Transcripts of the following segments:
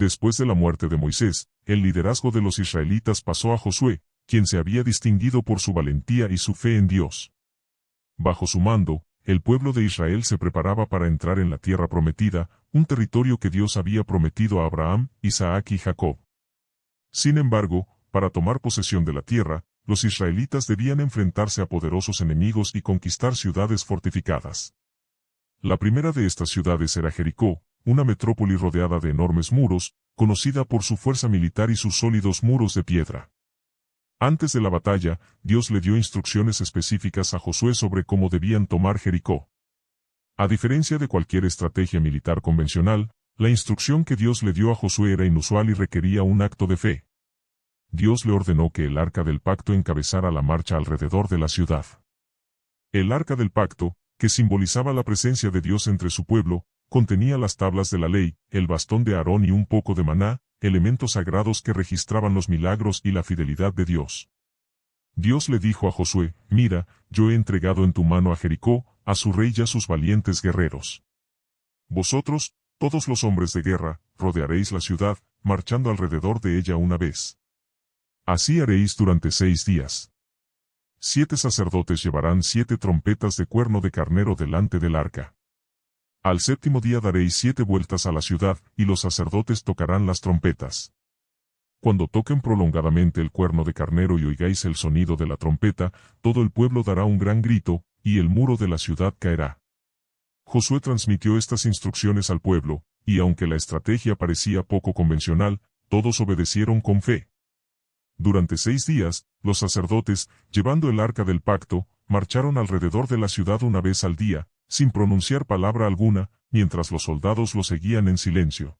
Después de la muerte de Moisés, el liderazgo de los israelitas pasó a Josué, quien se había distinguido por su valentía y su fe en Dios. Bajo su mando, el pueblo de Israel se preparaba para entrar en la tierra prometida, un territorio que Dios había prometido a Abraham, Isaac y Jacob. Sin embargo, para tomar posesión de la tierra, los israelitas debían enfrentarse a poderosos enemigos y conquistar ciudades fortificadas. La primera de estas ciudades era Jericó, una metrópoli rodeada de enormes muros, conocida por su fuerza militar y sus sólidos muros de piedra. Antes de la batalla, Dios le dio instrucciones específicas a Josué sobre cómo debían tomar Jericó. A diferencia de cualquier estrategia militar convencional, la instrucción que Dios le dio a Josué era inusual y requería un acto de fe. Dios le ordenó que el arca del pacto encabezara la marcha alrededor de la ciudad. El arca del pacto, que simbolizaba la presencia de Dios entre su pueblo, contenía las tablas de la ley, el bastón de Aarón y un poco de maná, elementos sagrados que registraban los milagros y la fidelidad de Dios. Dios le dijo a Josué: «Mira, yo he entregado en tu mano a Jericó, a su rey y a sus valientes guerreros. Vosotros, todos los hombres de guerra, rodearéis la ciudad, marchando alrededor de ella una vez. Así haréis durante 6 días. 7 sacerdotes llevarán 7 trompetas de cuerno de carnero delante del arca. Al 7º día daréis 7 vueltas a la ciudad, y los sacerdotes tocarán las trompetas. Cuando toquen prolongadamente el cuerno de carnero y oigáis el sonido de la trompeta, todo el pueblo dará un gran grito, y el muro de la ciudad caerá». Josué transmitió estas instrucciones al pueblo, y aunque la estrategia parecía poco convencional, todos obedecieron con fe. Durante 6 días, los sacerdotes, llevando el arca del pacto, marcharon alrededor de la ciudad una vez al día, sin pronunciar palabra alguna, mientras los soldados lo seguían en silencio.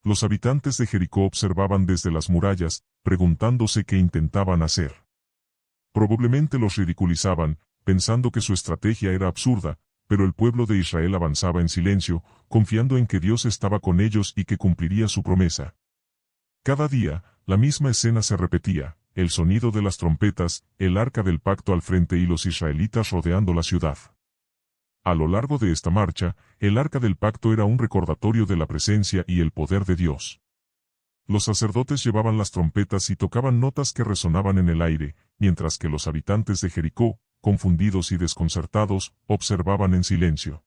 Los habitantes de Jericó observaban desde las murallas, preguntándose qué intentaban hacer. Probablemente los ridiculizaban, pensando que su estrategia era absurda, pero el pueblo de Israel avanzaba en silencio, confiando en que Dios estaba con ellos y que cumpliría su promesa. Cada día, la misma escena se repetía: el sonido de las trompetas, el arca del pacto al frente y los israelitas rodeando la ciudad. A lo largo de esta marcha, el arca del pacto era un recordatorio de la presencia y el poder de Dios. Los sacerdotes llevaban las trompetas y tocaban notas que resonaban en el aire, mientras que los habitantes de Jericó, confundidos y desconcertados, observaban en silencio.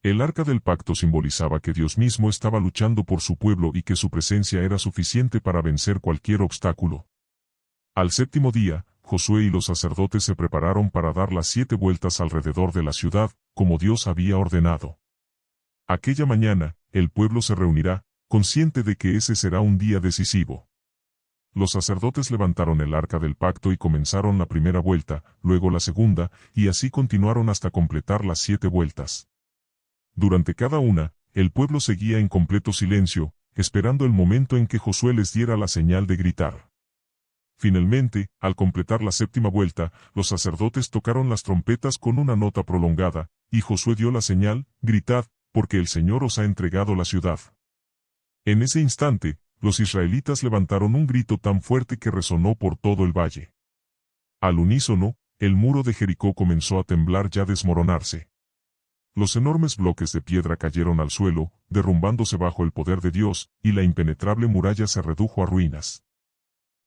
El arca del pacto simbolizaba que Dios mismo estaba luchando por su pueblo y que su presencia era suficiente para vencer cualquier obstáculo. Al 7º día, Josué y los sacerdotes se prepararon para dar las 7 vueltas alrededor de la ciudad, como Dios había ordenado. Aquella mañana, el pueblo se reunirá, consciente de que ese será un día decisivo. Los sacerdotes levantaron el arca del pacto y comenzaron la primera vuelta, luego la segunda, y así continuaron hasta completar las 7 vueltas. Durante cada una, el pueblo seguía en completo silencio, esperando el momento en que Josué les diera la señal de gritar. Finalmente, al completar la 7ª vuelta, los sacerdotes tocaron las trompetas con una nota prolongada, y Josué dio la señal: «Gritad, porque el Señor os ha entregado la ciudad». En ese instante, los israelitas levantaron un grito tan fuerte que resonó por todo el valle. Al unísono, el muro de Jericó comenzó a temblar y a desmoronarse. Los enormes bloques de piedra cayeron al suelo, derrumbándose bajo el poder de Dios, y la impenetrable muralla se redujo a ruinas.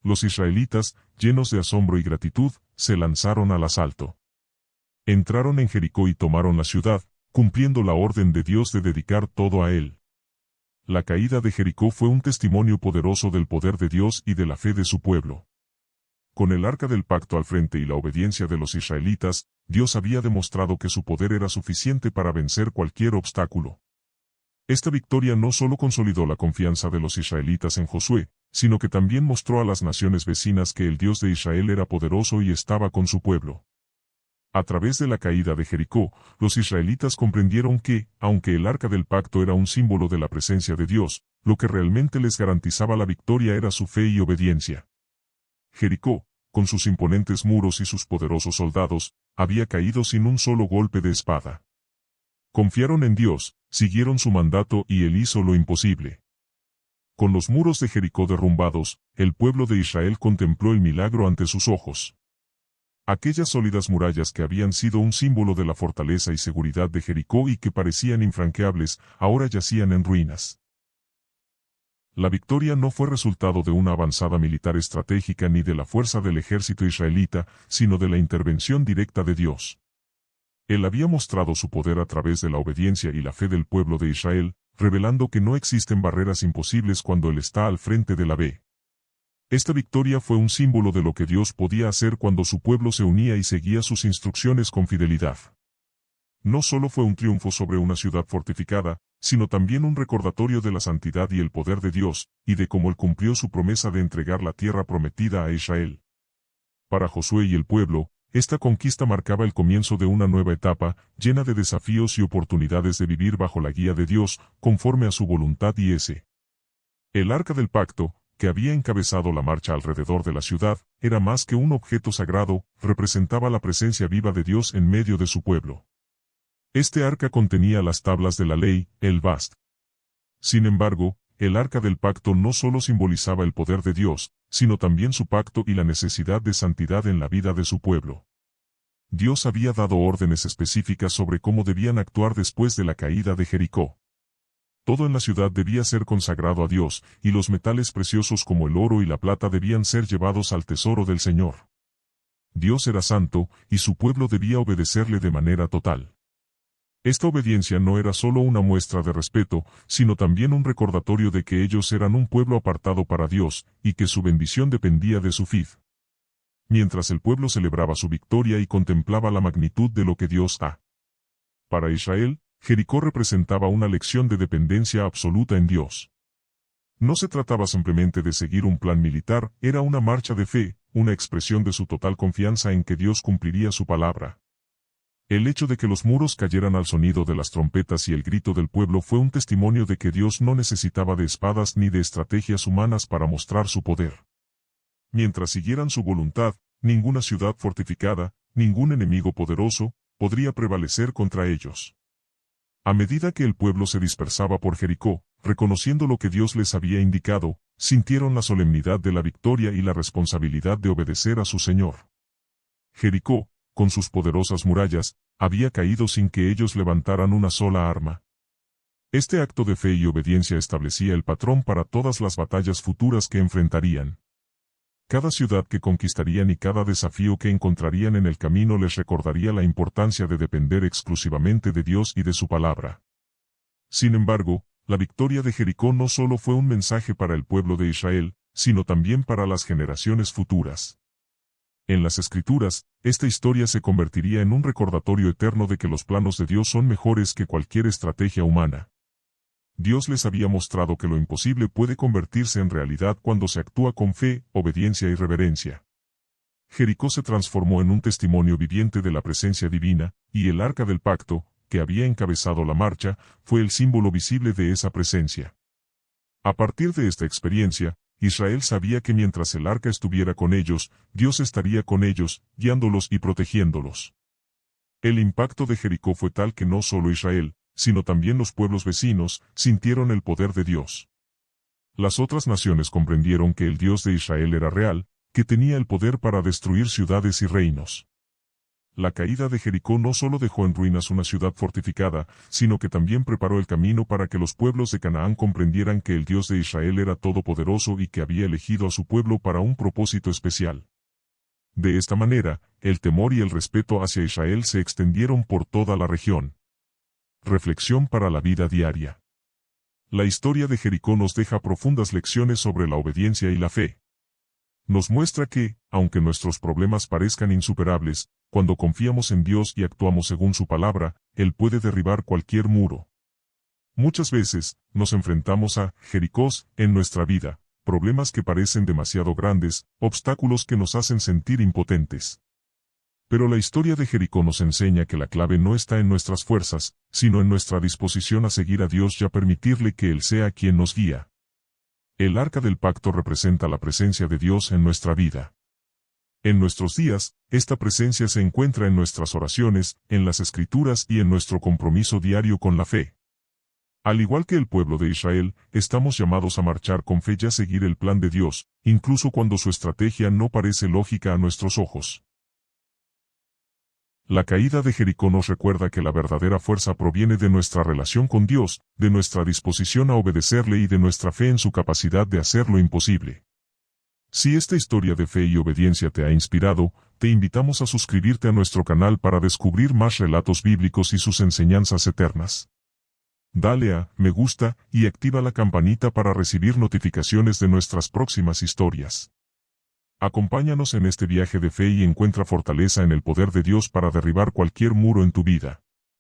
Los israelitas, llenos de asombro y gratitud, se lanzaron al asalto. Entraron en Jericó y tomaron la ciudad, cumpliendo la orden de Dios de dedicar todo a él. La caída de Jericó fue un testimonio poderoso del poder de Dios y de la fe de su pueblo. Con el arca del pacto al frente y la obediencia de los israelitas, Dios había demostrado que su poder era suficiente para vencer cualquier obstáculo. Esta victoria no solo consolidó la confianza de los israelitas en Josué, sino que también mostró a las naciones vecinas que el Dios de Israel era poderoso y estaba con su pueblo. A través de la caída de Jericó, los israelitas comprendieron que, aunque el arca del pacto era un símbolo de la presencia de Dios, lo que realmente les garantizaba la victoria era su fe y obediencia. Jericó, con sus imponentes muros y sus poderosos soldados, había caído sin un solo golpe de espada. Confiaron en Dios, siguieron su mandato y Él hizo lo imposible. Con los muros de Jericó derrumbados, el pueblo de Israel contempló el milagro ante sus ojos. Aquellas sólidas murallas que habían sido un símbolo de la fortaleza y seguridad de Jericó y que parecían infranqueables, ahora yacían en ruinas. La victoria no fue resultado de una avanzada militar estratégica ni de la fuerza del ejército israelita, sino de la intervención directa de Dios. Él había mostrado su poder a través de la obediencia y la fe del pueblo de Israel, revelando que no existen barreras imposibles cuando Él está al frente de la ve. Esta victoria fue un símbolo de lo que Dios podía hacer cuando su pueblo se unía y seguía sus instrucciones con fidelidad. No solo fue un triunfo sobre una ciudad fortificada, sino también un recordatorio de la santidad y el poder de Dios, y de cómo Él cumplió su promesa de entregar la tierra prometida a Israel. Para Josué y el pueblo, esta conquista marcaba el comienzo de una nueva etapa, llena de desafíos y oportunidades de vivir bajo la guía de Dios, conforme a su voluntad y ese. El Arca del Pacto, que había encabezado la marcha alrededor de la ciudad, era más que un objeto sagrado, representaba la presencia viva de Dios en medio de su pueblo. Este arca contenía las tablas de la ley, el Bast. Sin embargo, el Arca del Pacto no solo simbolizaba el poder de Dios, sino también su pacto y la necesidad de santidad en la vida de su pueblo. Dios había dado órdenes específicas sobre cómo debían actuar después de la caída de Jericó. Todo en la ciudad debía ser consagrado a Dios, y los metales preciosos como el oro y la plata debían ser llevados al tesoro del Señor. Dios era santo, y su pueblo debía obedecerle de manera total. Esta obediencia no era solo una muestra de respeto, sino también un recordatorio de que ellos eran un pueblo apartado para Dios, y que su bendición dependía de su fe. Mientras el pueblo celebraba su victoria y contemplaba la magnitud de lo que Dios ha. Para Israel, Jericó representaba una lección de dependencia absoluta en Dios. No se trataba simplemente de seguir un plan militar, era una marcha de fe, una expresión de su total confianza en que Dios cumpliría su palabra. El hecho de que los muros cayeran al sonido de las trompetas y el grito del pueblo fue un testimonio de que Dios no necesitaba de espadas ni de estrategias humanas para mostrar su poder. Mientras siguieran su voluntad, ninguna ciudad fortificada, ningún enemigo poderoso, podría prevalecer contra ellos. A medida que el pueblo se dispersaba por Jericó, reconociendo lo que Dios les había indicado, sintieron la solemnidad de la victoria y la responsabilidad de obedecer a su Señor. Jericó, con sus poderosas murallas, había caído sin que ellos levantaran una sola arma. Este acto de fe y obediencia establecía el patrón para todas las batallas futuras que enfrentarían. Cada ciudad que conquistarían y cada desafío que encontrarían en el camino les recordaría la importancia de depender exclusivamente de Dios y de su palabra. Sin embargo, la victoria de Jericó no solo fue un mensaje para el pueblo de Israel, sino también para las generaciones futuras. En las Escrituras, esta historia se convertiría en un recordatorio eterno de que los planos de Dios son mejores que cualquier estrategia humana. Dios les había mostrado que lo imposible puede convertirse en realidad cuando se actúa con fe, obediencia y reverencia. Jericó se transformó en un testimonio viviente de la presencia divina, y el Arca del Pacto, que había encabezado la marcha, fue el símbolo visible de esa presencia. A partir de esta experiencia, Israel sabía que mientras el arca estuviera con ellos, Dios estaría con ellos, guiándolos y protegiéndolos. El impacto de Jericó fue tal que no solo Israel, sino también los pueblos vecinos, sintieron el poder de Dios. Las otras naciones comprendieron que el Dios de Israel era real, que tenía el poder para destruir ciudades y reinos. La caída de Jericó no solo dejó en ruinas una ciudad fortificada, sino que también preparó el camino para que los pueblos de Canaán comprendieran que el Dios de Israel era todopoderoso y que había elegido a su pueblo para un propósito especial. De esta manera, el temor y el respeto hacia Israel se extendieron por toda la región. Reflexión para la vida diaria. La historia de Jericó nos deja profundas lecciones sobre la obediencia y la fe. Nos muestra que, aunque nuestros problemas parezcan insuperables, cuando confiamos en Dios y actuamos según su palabra, Él puede derribar cualquier muro. Muchas veces, nos enfrentamos a Jericós en nuestra vida, problemas que parecen demasiado grandes, obstáculos que nos hacen sentir impotentes. Pero la historia de Jericó nos enseña que la clave no está en nuestras fuerzas, sino en nuestra disposición a seguir a Dios y a permitirle que Él sea quien nos guía. El Arca del Pacto representa la presencia de Dios en nuestra vida. En nuestros días, esta presencia se encuentra en nuestras oraciones, en las Escrituras y en nuestro compromiso diario con la fe. Al igual que el pueblo de Israel, estamos llamados a marchar con fe y a seguir el plan de Dios, incluso cuando su estrategia no parece lógica a nuestros ojos. La caída de Jericó nos recuerda que la verdadera fuerza proviene de nuestra relación con Dios, de nuestra disposición a obedecerle y de nuestra fe en su capacidad de hacer lo imposible. Si esta historia de fe y obediencia te ha inspirado, te invitamos a suscribirte a nuestro canal para descubrir más relatos bíblicos y sus enseñanzas eternas. Dale a me gusta y activa la campanita para recibir notificaciones de nuestras próximas historias. Acompáñanos en este viaje de fe y encuentra fortaleza en el poder de Dios para derribar cualquier muro en tu vida.